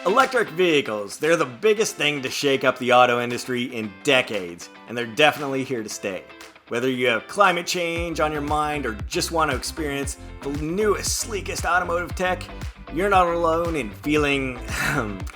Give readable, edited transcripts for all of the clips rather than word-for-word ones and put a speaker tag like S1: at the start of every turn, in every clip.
S1: Electric vehicles, they're the biggest thing to shake up the auto industry in decades, and they're definitely here to stay. Whether you have climate change on your mind or just want to experience the newest, sleekest automotive tech, you're not alone in feeling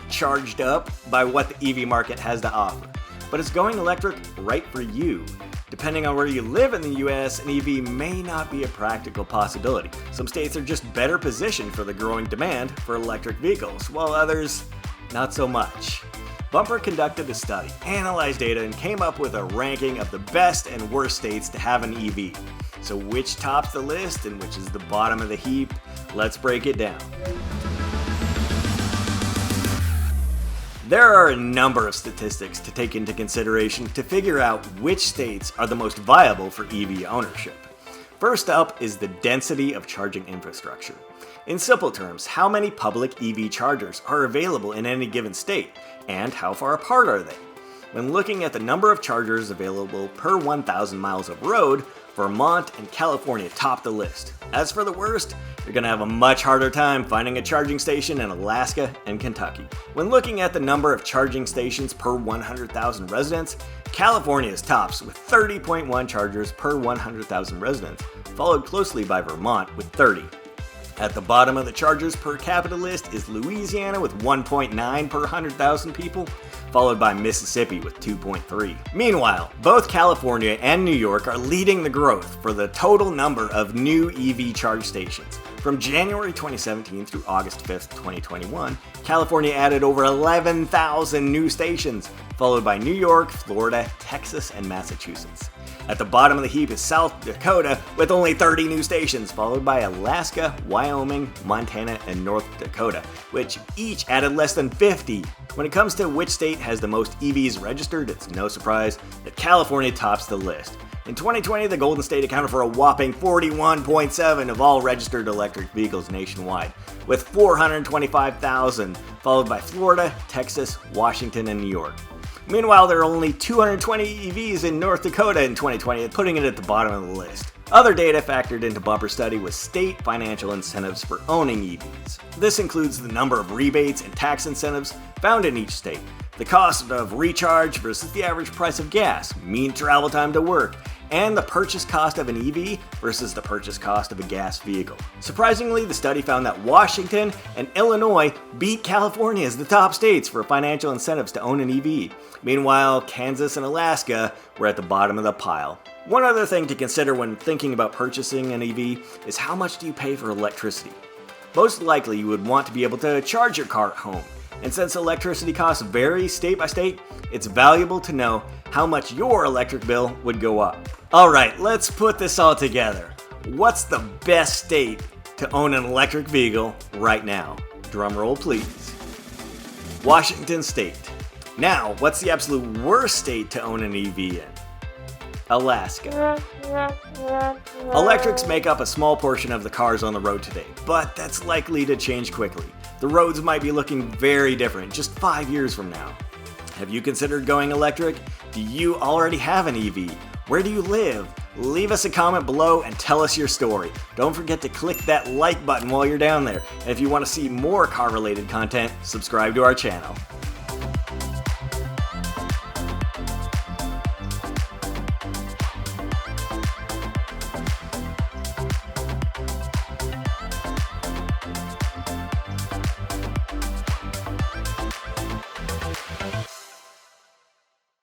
S1: charged up by what the EV market has to offer. But is going electric right for you? Depending on where you live in the US, an EV may not be a practical possibility. Some states are just better positioned for the growing demand for electric vehicles, while others, not so much. Bumper conducted a study, analyzed data, and came up with a ranking of the best and worst states to have an EV. So which tops the list and which is the bottom of the heap? Let's break it down. There are a number of statistics to take into consideration to figure out which states are the most viable for EV ownership. First up is the density of charging infrastructure. In simple terms, how many public EV chargers are available in any given state, and how far apart are they? When looking at the number of chargers available per 1,000 miles of road, Vermont and California top the list. As for the worst, you're going to have a much harder time finding a charging station in Alaska and Kentucky. When looking at the number of charging stations per 100,000 residents, California is tops with 30.1 chargers per 100,000 residents, followed closely by Vermont with 30. At the bottom of the chargers per capita list is Louisiana with 1.9 per 100,000 people, followed by Mississippi with 2.3. Meanwhile, both California and New York are leading the growth for the total number of new EV charge stations. From January 2017 through August 5th, 2021, California added over 11,000 new stations, followed by New York, Florida, Texas, and Massachusetts. At the bottom of the heap is South Dakota with only 30 new stations, followed by Alaska, Wyoming, Montana, and North Dakota, which each added less than 50. When it comes to which state has the most EVs registered, it's no surprise that California tops the list. In 2020, the Golden State accounted for a whopping 41.7% of all registered electric vehicles nationwide, with 425,000, followed by Florida, Texas, Washington, and New York. Meanwhile, there are only 220 EVs in North Dakota in 2020, putting it at the bottom of the list. Other data factored into Bumper study was state financial incentives for owning EVs. This includes the number of rebates and tax incentives found in each state, the cost of recharge versus the average price of gas, mean travel time to work, and the purchase cost of an EV versus the purchase cost of a gas vehicle. Surprisingly, the study found that Washington and Illinois beat California as the top states for financial incentives to own an EV. Meanwhile, Kansas and Alaska were at the bottom of the pile. One other thing to consider when thinking about purchasing an EV is how much do you pay for electricity? Most likely you would want to be able to charge your car at home. And since electricity costs vary state by state, it's valuable to know how much your electric bill would go up. Alright, let's put this all together. What's the best state to own an electric vehicle right now? Drum roll please. Washington State. Now, what's the absolute worst state to own an EV in? Alaska. Electrics make up a small portion of the cars on the road today, but that's likely to change quickly. The roads might be looking very different just 5 years from now. Have you considered going electric? Do you already have an EV? Where do you live? Leave us a comment below and tell us your story. Don't forget to click that like button while you're down there. And if you want to see more car-related content, subscribe to our channel.